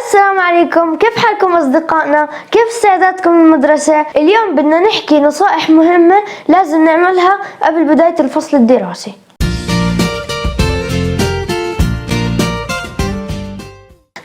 السلام عليكم، كيف حالكم أصدقائنا؟ كيف استعدادكم للمدرسة؟ اليوم بدنا نحكي نصائح مهمة لازم نعملها قبل بداية الفصل الدراسي.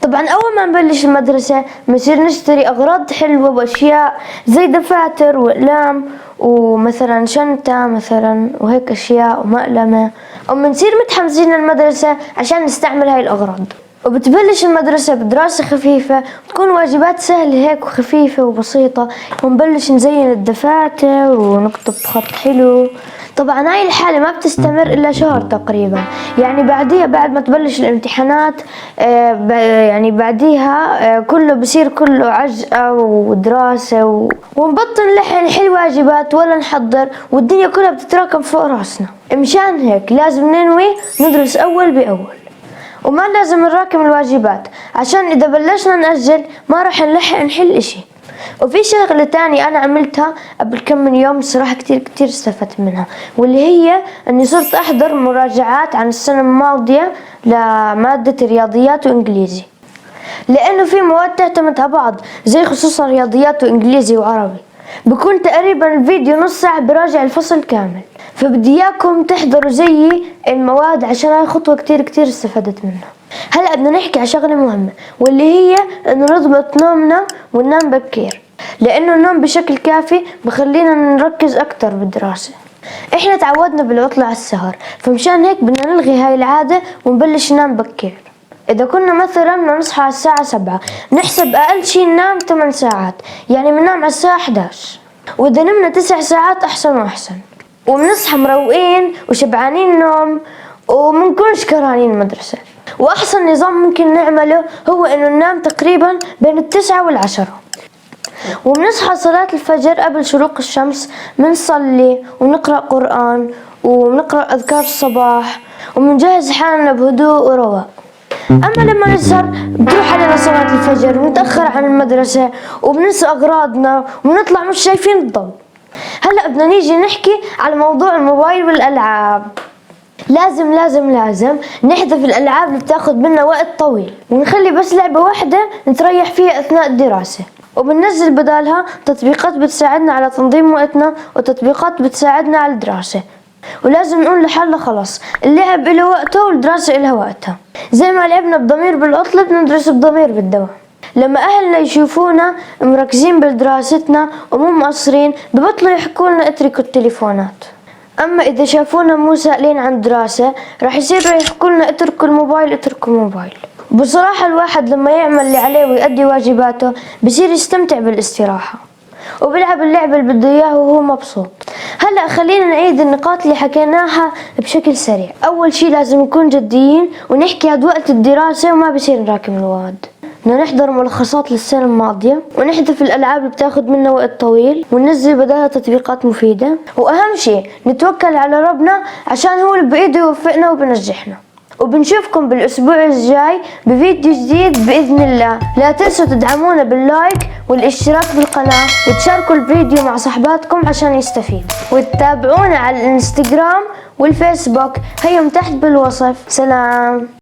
طبعا أول ما نبلش المدرسة بنصير نشتري أغراض حلوة وأشياء زي دفاتر وأقلام ومثلا شنطة مثلا وهيك أشياء ومقلمة، وبنصير متحمسين للمدرسة عشان نستعمل هاي الأغراض. وبتبلش المدرسة بدراسة خفيفة، بتكون واجبات سهلة هيك وخفيفة وبسيطة، ونبلش نزين الدفاتر ونكتب بخط حلو. طبعا هاي الحالة ما بتستمر إلا شهر تقريبا، يعني بعديها بعد ما تبلش الامتحانات يعني بعديها كله بصير كله عجقة ودراسة ونبطل نحل واجبات ولا نحضر، والدنيا كلها بتتراكم فوق راسنا. مشان هيك لازم ننوي ندرس أول بأول، وما لازم نراكم الواجبات عشان إذا بلشنا نأجل ما راح نلحق نحل إشي. وفي شغلة تانية أنا عملتها قبل كم من يوم صراحة كتير استفدت منها، واللي هي أني صرت أحضر مراجعات عن السنة الماضية لمادة الرياضيات وإنجليزي، لأنه في مواد تعتمد على بعض زي خصوصا رياضيات وإنجليزي وعربي، بكون تقريبا الفيديو نص ساعة براجع الفصل كامل. فبدي إياكم تحضروا زيي المواد عشان هاي خطوة كتير استفدت منها. هلأ بدنا نحكي على شغلة مهمة، واللي هي إنه نضبط نومنا وننام بكير، لأنه النوم بشكل كافي بخلينا نركز أكتر بالدراسة. إحنا تعودنا بالعطلة على السهر، فمشان هيك بدنا نلغي هاي العادة ونبلش ننام بكير. إذا كنا مثلا بدنا نصحى على الساعة 7، نحسب أقل شي ننام 8 ساعات، يعني بننام على الساعة 11، وإذا نمنا 9 ساعات أحسن وأحسن، وبنصحى مروقين وشبعانين نوم ومنكونش كرهانين المدرسة. وأحسن نظام ممكن نعمله هو إنه ننام تقريبا بين 9 و10، وبنصحى صلاة الفجر قبل شروق الشمس، بنصلي ونقرأ قرآن ونقرأ أذكار الصباح وبنجهز حالنا بهدوء ورواق. أما لما نسهر بتروح علينا صلاة الفجر ونتأخر عن المدرسة وبننسى أغراضنا ونطلع مش شايفين الضوء. هلأ بدنا نيجي نحكي على موضوع الموبايل والألعاب. لازم نحذف الألعاب اللي بتاخد منا وقت طويل، ونخلي بس لعبة واحدة نتريح فيها أثناء الدراسة، وبننزل بدالها تطبيقات بتساعدنا على تنظيم وقتنا وتطبيقات بتساعدنا على الدراسة. ولازم نقول لحالنا خلص اللعب له وقته والدراسة لها وقتها، زي ما لعبنا بضمير بالعطلة بندرس بضمير بالدوام. لما أهلنا يشوفونا مركزين بدراستنا ومو مقصرين ببطلوا يحكولنا اتركوا التليفونات. أما إذا شافونا مو سائلين عن دراسة راح يصيروا يحكولنا اتركوا الموبايل. بصراحة الواحد لما يعمل اللي عليه ويؤدي واجباته بصير يستمتع بالاستراحة وبيلعب اللعبة اللي بده إياه وهو مبسوط. هلأ خلينا نعيد النقاط اللي حكيناها بشكل سريع. أول شي لازم نكون جديين ونحكي هاد وقت الدراسة وما بصير نراكم المواد. بدنا نحضر ملخصات للسنة الماضية ونحذف الألعاب اللي بتاخد منا وقت طويل وننزل بدالها تطبيقات مفيدة. وأهم شي نتوكل على ربنا عشان هو اللي بإيده يوفقنا وبنجحنا. وبنشوفكم بالأسبوع الجاي بفيديو جديد بإذن الله. لا تنسوا تدعمونا باللايك والاشتراك بالقناة وتشاركوا الفيديو مع صحباتكم عشان يستفيدوا، وتتابعونا على الانستغرام والفيسبوك، هيهم تحت بالوصف. سلام.